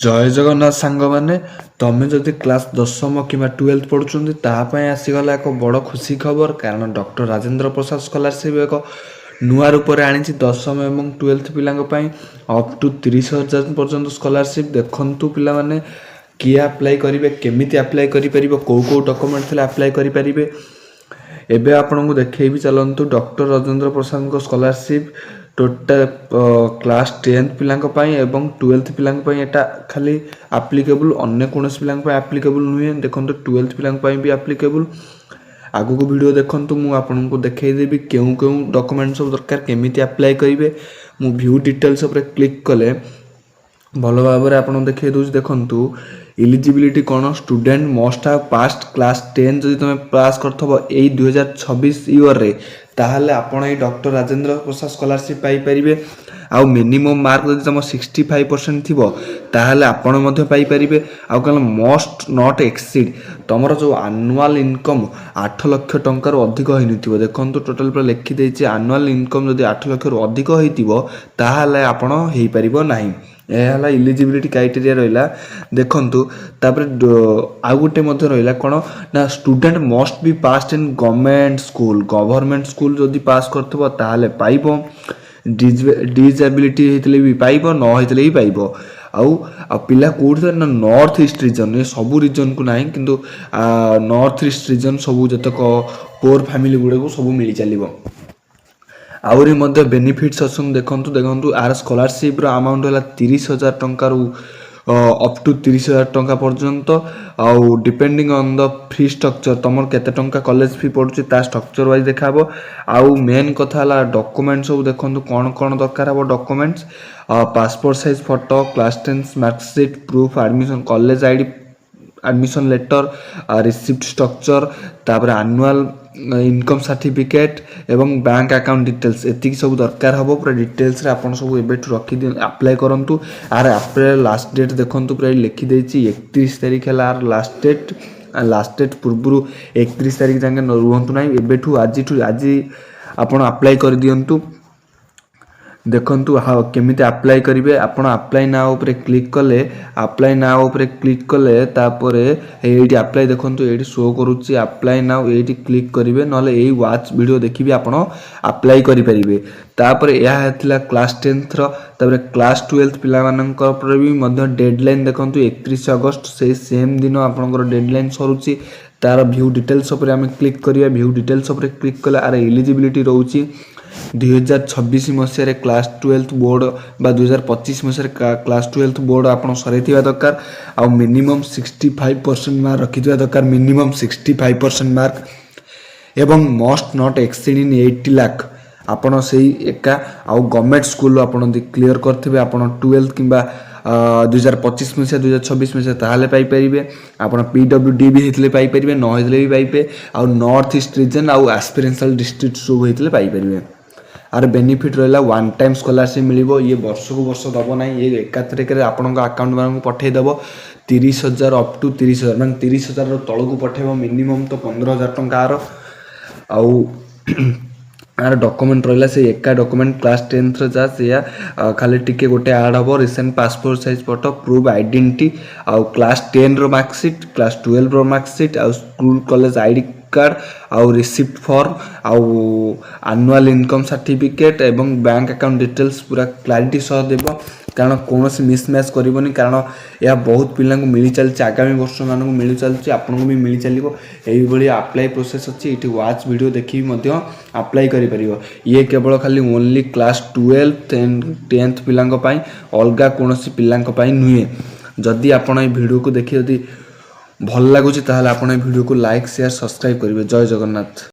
जय जगन्नाथ सांग मैंने तमें जदि क्लास 10म कि 12th पढ़ुं तापाई आसीगला एक बड़ खुशी खबर कारण डॉक्टर राजेंद्र प्रसाद स्कॉलरशिप एक नुआ रूप में आनी 10म एवं 12th पिला अप टू 30,000 पर्यंत स्कॉलरशिप देखु पिला माने किए अप्लाई करेंगे केमी अप्लाई करें कौ डॉक्यूमेंट थे अप्लाई करेंगे एबे आपन को देखी चलतु डॉक्टर राजेंद्र प्रसाद को स्कॉलरशिप टोटाल क्लास 10th पिला एवं 12th पिला एटा खाली आप्लिकेबल अन्य कौन पिला आप्लिकेबल नुहे देखो 12th पिला भी आप्लिकेबल आगु को वीडियो देखो मुझे आपन को देखदेवी क्यों क्यों डॉक्यूमेंट सब दरकार केमी अप्लाई करेंगे मु व्यू डिटेल्स क्लिक कले भल भाव में आपन देखिए दूसरी देखु इलिजिबिलिटी कौन स्टूडेंट मस्ट हाव पास्ट क्लास 10 जदि तुम पास करथबो एई 2026 इयर रे ताहले आपण ए डॉक्टर राजेंद्र प्रसाद स्कॉलरशिप पाई परिबे आउ मिनिमम मार्क जदि तुम 65% थिबो ताहले आपण मध्ये पाई परिबे आउ कल मस्ट नॉट एक्सीड तुमर जो एनुअल इनकम 8 लाख टंका रो अधिक होई नथिबो देखंतु टोटल पर लिखि देछि एनुअल इनकम जदि 8 लाख रो अधिक होइतिबो ताहले आपण हेई परिबो नाही यह इलिजिबिलिटी क्राइटेरिया रहा देखु तापर आउ गोटे रहा कौन ना student must be pass in government school जदि पास करथबो ताहले पाइबो डिजेबिलिटी होइतले भी पाइबो न होइतले भी पाइबो आउ पिला कोठी ना नॉर्थ ईस्ट रीजन ये सब रीजन को नहीं किंतु नॉर्थ ईस्ट रीजन सब जतक पोर फैमिली गुड़े को सब मिल चलो आउरी मध्य बेनिफिट्स अच्छे देखु आर स्कॉलरशिप रो अमाउंट है 30,000 टंका अप टू 30,000 टंका पर्यंत आउ depending on the fee structure तुम केते टंका कॉलेज फी पड़ुची ता स्ट्रक्चर वाइज देखाबो आउ मेन कथा ला डॉक्यूमेंट सब देखु कौन कौन दरकार हो documents passport size photo class 10 marksheet proof admission college ID admission letter receipt structure तापर एनुअल इनकम सर्टिफिकेट एवं बैंक अकाउंट डिटेल्स एतिक सब दरकार हम पूरा डिटेल्स आपन सब एबेठु रखी अप्लाई करंतु आर अप्लाई लास्ट डेट देखंतु पूरा लिखि देछि 31 तारिख है आर लास्ट डेट पूर्व 31 तारिख जाके रुहंतु नाही एबेठु आज आपन अप्लाई कर दियंतु देखंतु हाँ केमी अप्लाई करेंगे आपड़ अप्लाई नाउ उपरे क्लिक कले अप्लाई नाउ उपरे क्लिक कले तापरे एठी अप्लाई देखंतु एठी शो करूची अप्लाई नाउ एठी क्लिक करेंगे नले एई वाच वीडियो देखिबे आपण अप्लाई करि परिबे तापरे यह हेतिला क्लास 10th रो तापरे क्लास 12th पिला मानकर पर भी मध्य डेडलाइन देखंतु 31 अगस्त से सेम दिन आपनकर डेडलाइन सरुची तार व्यू डिटेल्स उपरे हम क्लिक करिया व्यू डिटेल्स उपरे क्लिक कले आर एलिजिबिलिटी रहउची 2026 मसीह क्लास 12th बोर्ड बा 2025 मसीह क्लास 12th बोर्ड आपन सरे दरकार आ मिनिमम 65% मार्क रखि दरकार मिनिमम 65% मार्क एवं मस्ट नॉट एक्सीड इन 80 लाख आपन सही एका आ गवर्नमेंट स्कूल आपन क्लियर करथिबे आपन 12th किंबा 2025 मसीहा 2026 मसीहा ताहले पाई परिबे आपन पीडब्ल्यूडी भी हेतले पाई परिबे न हेतले भी पाइबे आ नॉर्थ ईस्ट रीजन आ एस्पिरेंशियल डिस्ट्रिक्ट सब हेतले पाई परिबे आर बेनिफिट रहा वन टाइम स्कॉलरशिप मिलिबो ये वर्ष को वर्ष दबो ना ये एकाथरिक आपन अकाउंट मान पठे देबो 30,000 अप टू 30,000 मान 30,000 तल को पठेबो मिनिमम तो 15,000 टंका आउ आर डॉक्यूमेंट रहा से एका डॉक्यूमेंट क्लास 10th जा से खाली टिके गोटे ऐड हम recent passport size photo proof identity आउ क्लास 10 रो मार्कशीट क्लास 12 रो मार्कशीट आउ स्कूल कॉलेज आईडी कार्ड आउ रिसिप्ट फॉर्म आउ एनुअल इनकम सर्टिफिकेट एवं बैंक अकाउंट डिटेल्स पूरा क्लारिटी सह देबो कारण कौन मिसमैच करनी कारण यह बहुत पिला मिली चलती आगामी वर्ष मान मिली चलती आपन को भी मिली चलो यही अप्लाई प्रोसेस अच्छी ये वाच वीडियो देखी अप्लाई कर ये केवल खाली only class 12th and 10th पिला अलग कौन पिला नुहे जदि आपन ये वीडियो को देखिए भल लगुच ताहले आपन वीडियो को लाइक शेयर सब्सक्राइब करेंगे जय जगन्नाथ।